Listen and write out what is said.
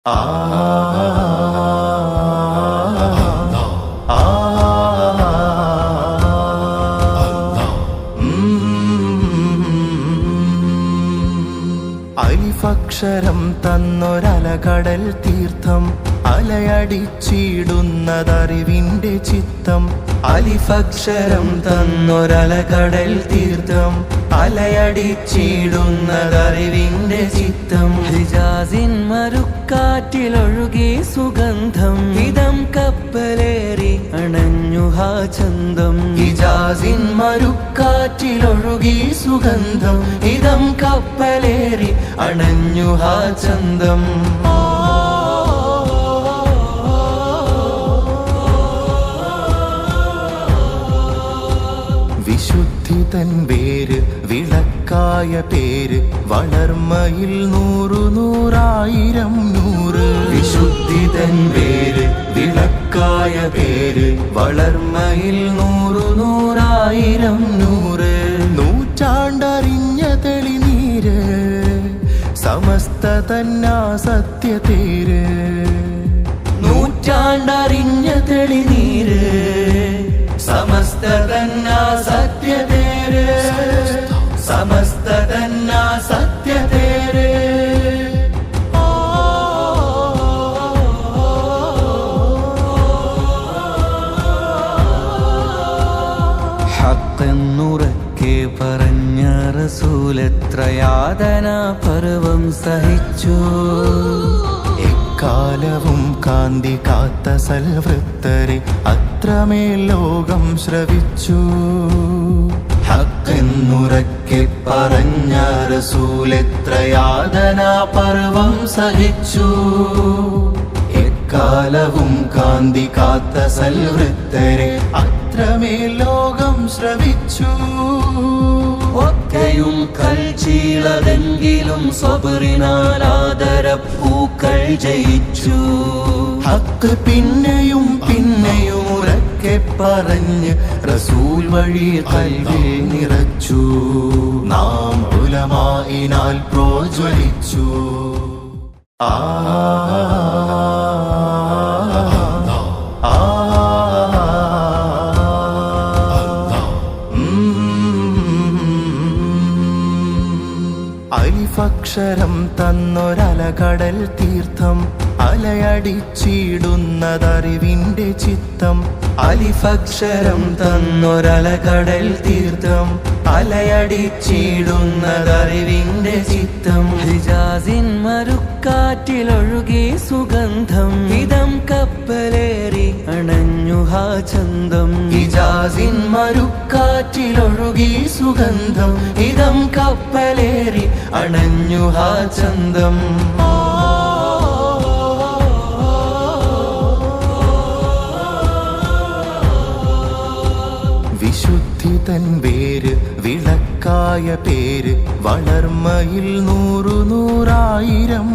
അലിഫക്ഷരം തന്നൊരലകടൽ തീർത്ഥം അലയടിച്ചിടുന്നതറിവിന്റെ ചിത്തം. അലിഫക്ഷരം തന്നൊരലകടൽ തീർത്ഥം അലയടിച്ചിടുന്നതറിവിന്റെ ചിത്തം. ഹിജാസിൻ മരുക്കാറ്റിലൊഴുകി സുഗന്ധം ഇതം കപ്പലേറി അണഞ്ഞു ഹാ ചന്തം. ഹിജാസിൻ മരുക്കാറ്റിലൊഴുകി സുഗന്ധം ഇതം കപ്പലേറി അണഞ്ഞു ഹാ ചന്തം. വിശുദ്ധി തൻ വേര് വിളക്കായ പേര് വളർമയിൽ നൂറു നൂറായിരം നൂറ്. വിശുദ്ധി തൻ വേര് വിളക്കായ പേര് വളർമയിൽ നൂറു നൂറായിരം നൂറ്. നൂറ്റാണ്ടറിഞ്ഞ തെളിനീര് സമസ്ത തന്നാ സത്യതേര്. നൂറ്റാണ്ടറിഞ്ഞ തെളിനീര് സമസ്ത തന്നാ സത്യതേര്. സമസ്ത തന്നാ സത്യതേര്. ഹഖെന്നുറക്കെ പറഞ്ഞ റസൂലെത്ര യാതനാ പർവം സഹിച്ചു. എക്കാലവും കാന്തി കാത്ത സൽവൃത്തരെ അത്രമേൽ ലോകം ശ്രവിച്ചു. ഹഖെന്നുറക്കെ പറഞ്ഞ റസൂലെത്ര യാതനാ പർവം സഹിച്ചു. എക്കാലവും കാന്തി കാത്ത സൽവൃത്തരെ അത്രമേൽ ലോകം ശ്രവിച്ചു. ഒക്കെയും കൽച്ചീളതെങ്കിലും സ്വബറിനാലാദരപ്പൂക്കൾ ജയിച്ചു. ഹക്ക് പിന്നെയും പിന്നെയും ഉറക്കെ പറഞ്ഞ് റസൂൽ വഴി കൽവിൽ നിറച്ചു. നാം ഉലമായിനാൽ പ്രോജ്വലിച്ചു. അലിഫക്ഷരം തന്നൊരലകടൽ തീർത്ഥം അലയടിച്ചിടുന്നതറിവിന്റെ ചിത്തം. അലിഫക്ഷരം തന്നൊരലകടൽ തീർത്ഥം അലയടിച്ചിടുന്നതറിവിന്റെ ചിത്തം. ഹിജാസിൻ മരുക്കാറ്റിലൊഴുകി സുഗന്ധം ഇതം കപ്പലേറി അണഞ്ഞു ഹാ ചന്തം. ഹിജാസിൻ മരുക്കാറ്റിലൊഴുകി സുഗന്ധം ഇതം കപ്പലേറി അണഞ്ഞു ഹാ ചന്തം. വിശുദ്ധി തൻ വേര് വിളക്കായ പേര് വളർമയിൽ നൂറു നൂറായിരം